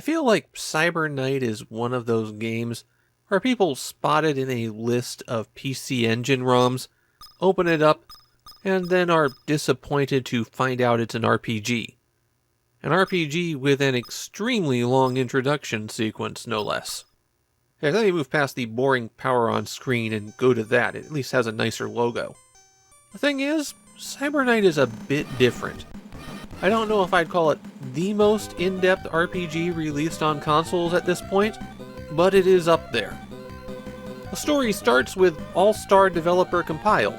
I feel like Cyber Knight is one of those games where people spot it in a list of PC Engine ROMs, open it up, and then are disappointed to find out it's an RPG. An RPG with an extremely long introduction sequence, no less. If they move past the boring power on screen and go to that, it at least has a nicer logo. The thing is, Cyber Knight is a bit different. I don't know if I'd call it the most in-depth RPG released on consoles at this point, but it is up there. The story starts with All-Star developer Compile.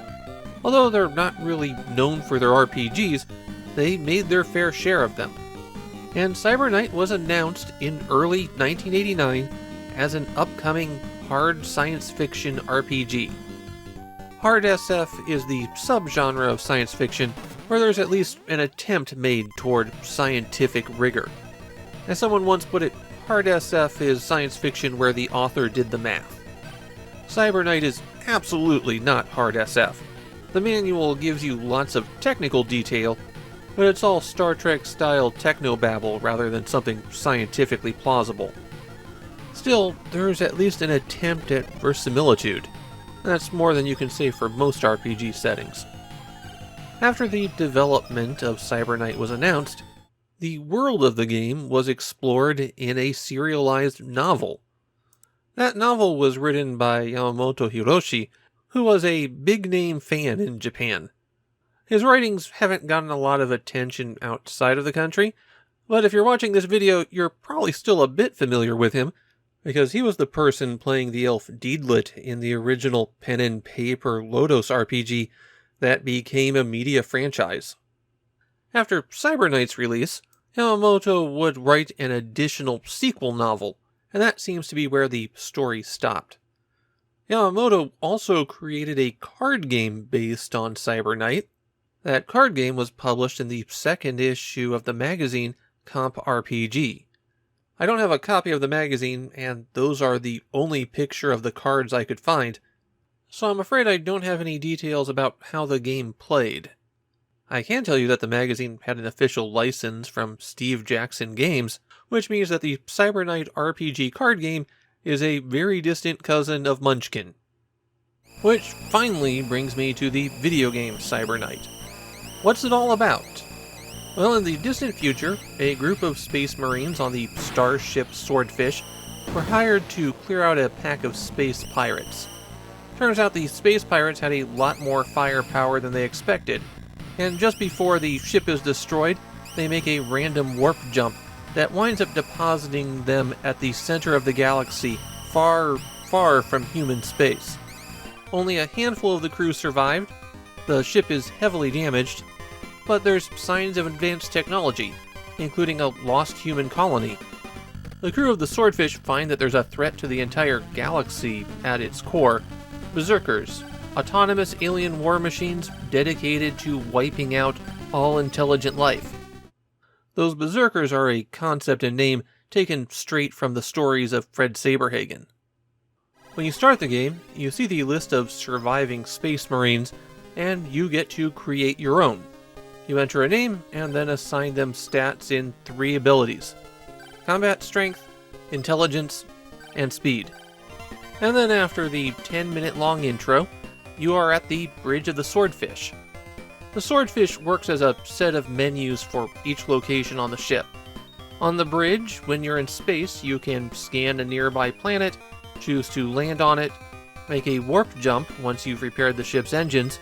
Although they're not really known for their RPGs, they made their fair share of them. And Cyber Knight was announced in early 1989 as an upcoming hard science fiction RPG. Hard SF is the subgenre of science fiction where there's at least an attempt made toward scientific rigor. As someone once put it, hard SF is science fiction where the author did the math. Cyber Knight is absolutely not hard SF. The manual gives you lots of technical detail, but it's all Star Trek-style technobabble rather than something scientifically plausible. Still, there's at least an attempt at verisimilitude. That's more than you can say for most RPG settings. After the development of Cyber Knight was announced, the world of the game was explored in a serialized novel. That novel was written by Yamamoto Hiroshi, who was a big-name fan in Japan. His writings haven't gotten a lot of attention outside of the country, but if you're watching this video, you're probably still a bit familiar with him, because he was the person playing the elf Deedlit in the original pen and paper Lodos RPG that became a media franchise. After Cyber Knight's release, Yamamoto would write an additional sequel novel, and that seems to be where the story stopped. Yamamoto also created a card game based on Cyber Knight. That card game was published in the second issue of the magazine Comp RPG. I don't have a copy of the magazine, and those are the only picture of the cards I could find, so I'm afraid I don't have any details about how the game played. I can tell you that the magazine had an official license from Steve Jackson Games, which means that the Cyber Knight RPG card game is a very distant cousin of Munchkin. Which finally brings me to the video game Cyber Knight. What's it all about? Well, in the distant future, a group of space marines on the starship Swordfish were hired to clear out a pack of space pirates. Turns out the space pirates had a lot more firepower than they expected, and just before the ship is destroyed, they make a random warp jump that winds up depositing them at the center of the galaxy, far, far from human space. Only a handful of the crew survived, the ship is heavily damaged, but there's signs of advanced technology, including a lost human colony. The crew of the Swordfish find that there's a threat to the entire galaxy at its core: Berserkers, autonomous alien war machines dedicated to wiping out all intelligent life. Those Berserkers are a concept and name taken straight from the stories of Fred Saberhagen. When you start the game, you see the list of surviving Space Marines, and you get to create your own. You enter a name, and then assign them stats in 3 abilities: combat strength, intelligence, and speed. And then after the 10-minute long intro, you are at the Bridge of the Swordfish. The Swordfish works as a set of menus for each location on the ship. On the bridge, when you're in space, you can scan a nearby planet, choose to land on it, make a warp jump once you've repaired the ship's engines,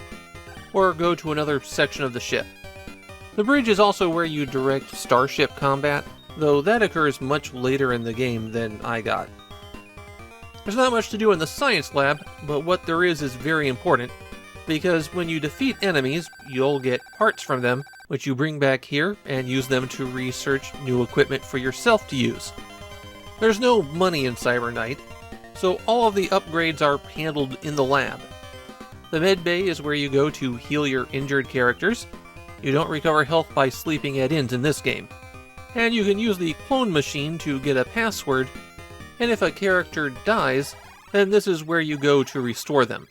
or go to another section of the ship. The bridge is also where you direct starship combat, though that occurs much later in the game than I got. There's not much to do in the science lab, but what there is very important, because when you defeat enemies, you'll get parts from them, which you bring back here and use them to research new equipment for yourself to use. There's no money in Cyber Knight, so all of the upgrades are handled in the lab. The med bay is where you go to heal your injured characters. You don't recover health by sleeping at inns in this game. And you can use the clone machine to get a password, and if a character dies, then this is where you go to restore them.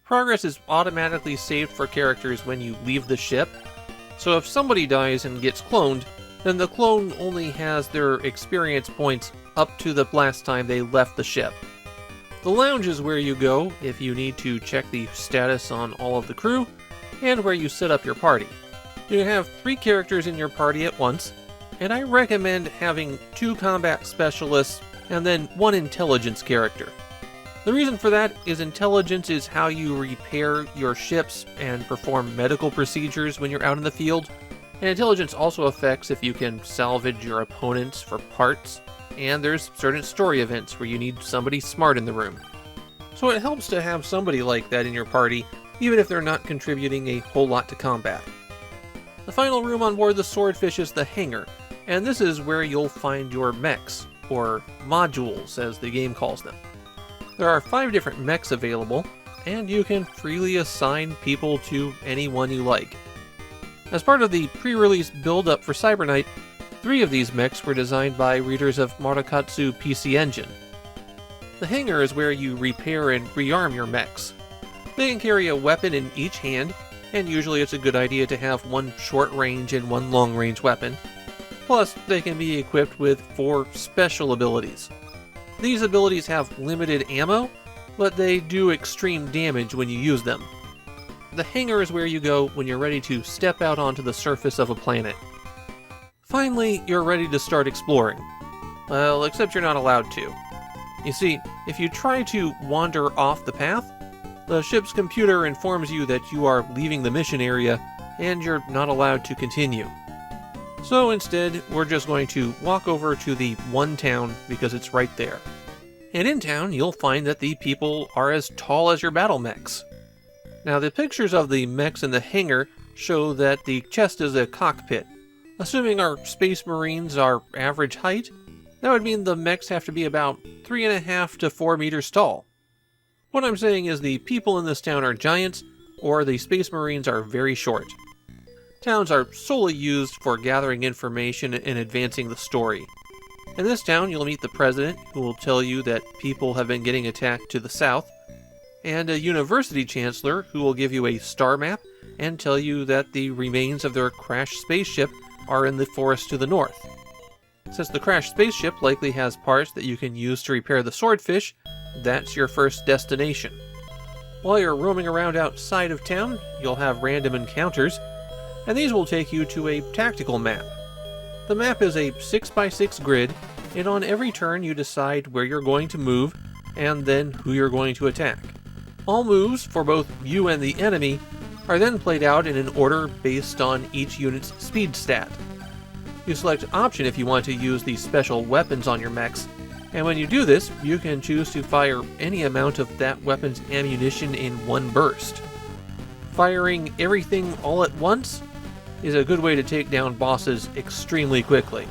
Progress is automatically saved for characters when you leave the ship, so if somebody dies and gets cloned, then the clone only has their experience points up to the last time they left the ship. The lounge is where you go if you need to check the status on all of the crew, and where you set up your party. You can have 3 characters in your party at once, and I recommend having 2 combat specialists and then 1 intelligence character. The reason for that is intelligence is how you repair your ships and perform medical procedures when you're out in the field, and intelligence also affects if you can salvage your opponents for parts, and there's certain story events where you need somebody smart in the room. So it helps to have somebody like that in your party, even if they're not contributing a whole lot to combat. The final room on board the Swordfish is the hangar, and this is where you'll find your mechs, or modules as the game calls them. There are 5 different mechs available, and you can freely assign people to any one you like. As part of the pre-release build-up for Cyber Night, 3 of these mechs were designed by readers of Marukatsu PC Engine. The hangar is where you repair and rearm your mechs. They can carry a weapon in each hand, and usually it's a good idea to have 1 short-range and 1 long-range weapon. Plus, they can be equipped with 4 special abilities. These abilities have limited ammo, but they do extreme damage when you use them. The hangar is where you go when you're ready to step out onto the surface of a planet. Finally, you're ready to start exploring. Well, except you're not allowed to. You see, if you try to wander off the path, the ship's computer informs you that you are leaving the mission area, and you're not allowed to continue. So instead, we're just going to walk over to the one town because it's right there. And in town, you'll find that the people are as tall as your battle mechs. Now, the pictures of the mechs in the hangar show that the chest is a cockpit. Assuming our space marines are average height, that would mean the mechs have to be about 3.5 to 4 meters tall. What I'm saying is the people in this town are giants, or the space marines are very short. Towns are solely used for gathering information and advancing the story. In this town, you'll meet the president, who will tell you that people have been getting attacked to the south, and a university chancellor, who will give you a star map and tell you that the remains of their crashed spaceship are in the forest to the north. Since the crashed spaceship likely has parts that you can use to repair the Swordfish, that's your first destination. While you're roaming around outside of town, you'll have random encounters, and these will take you to a tactical map. The map is a 6x6 grid, and on every turn you decide where you're going to move, and then who you're going to attack. All moves, for both you and the enemy, are then played out in an order based on each unit's speed stat. You select option if you want to use the special weapons on your mechs, and when you do this, you can choose to fire any amount of that weapon's ammunition in one burst. Firing everything all at once is a good way to take down bosses extremely quickly.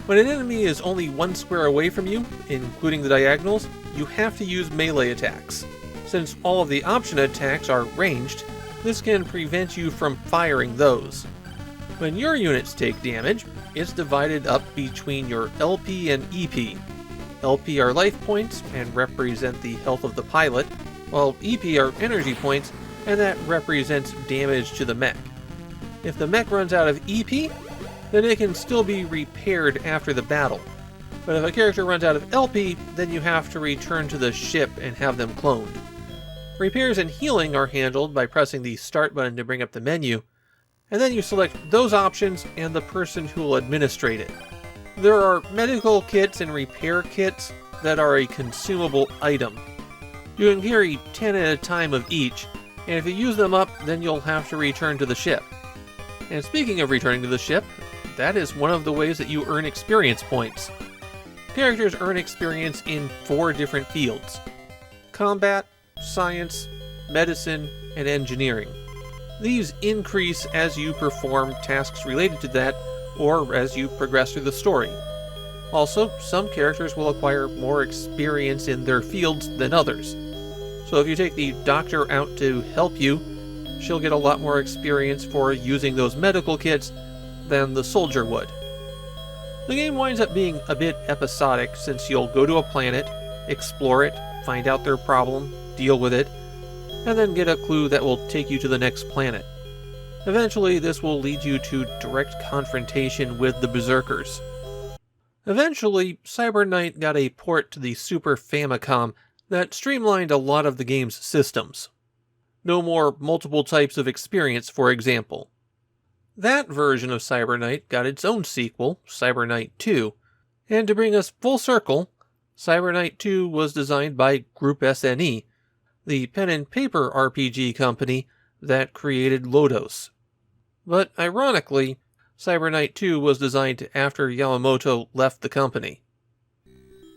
When an enemy is only 1 square away from you, including the diagonals, you have to use melee attacks. Since all of the option attacks are ranged, this can prevent you from firing those. When your units take damage, it's divided up between your LP and EP. LP are life points and represent the health of the pilot, while EP are energy points and that represents damage to the mech. If the mech runs out of EP, then it can still be repaired after the battle. But if a character runs out of LP, then you have to return to the ship and have them cloned. Repairs and healing are handled by pressing the start button to bring up the menu, and then you select those options and the person who will administrate it. There are medical kits and repair kits that are a consumable item. You can carry 10 at a time of each, and if you use them up, then you'll have to return to the ship. And speaking of returning to the ship, that is one of the ways that you earn experience points. Characters earn experience in 4 different fields: combat, science, medicine, and engineering. These increase as you perform tasks related to that, or as you progress through the story. Also, some characters will acquire more experience in their fields than others. So if you take the doctor out to help you, she'll get a lot more experience for using those medical kits than the soldier would. The game winds up being a bit episodic since you'll go to a planet, explore it, find out their problem, deal with it, and then get a clue that will take you to the next planet. Eventually, this will lead you to direct confrontation with the Berserkers. Eventually, Cyber Knight got a port to the Super Famicom that streamlined a lot of the game's systems. No more multiple types of experience, for example. That version of Cyber Knight got its own sequel, Cyber Knight 2, and to bring us full circle, Cyber Knight 2 was designed by Group SNE, the pen and paper RPG company that created Lodos. But ironically, Cyber Knight 2 was designed after Yamamoto left the company.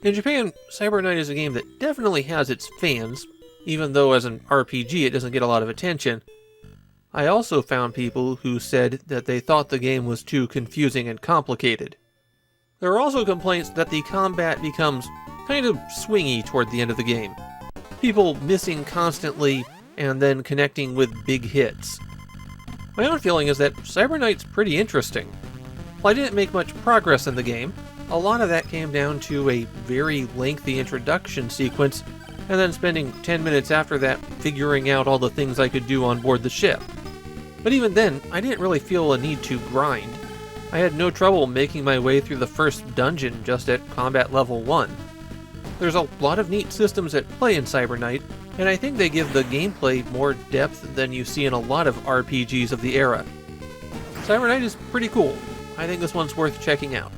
In Japan, Cyber Knight is a game that definitely has its fans, even though as an RPG it doesn't get a lot of attention. I also found people who said that they thought the game was too confusing and complicated. There are also complaints that the combat becomes kind of swingy toward the end of the game. People missing constantly and then connecting with big hits. My own feeling is that Cyber Knight's pretty interesting. While I didn't make much progress in the game, a lot of that came down to a very lengthy introduction sequence and then spending 10 minutes after that figuring out all the things I could do on board the ship. But even then, I didn't really feel a need to grind. I had no trouble making my way through the first dungeon just at combat level 1. There's a lot of neat systems at play in Cyber Knight, and I think they give the gameplay more depth than you see in a lot of RPGs of the era. Cyber Knight is pretty cool. I think this one's worth checking out.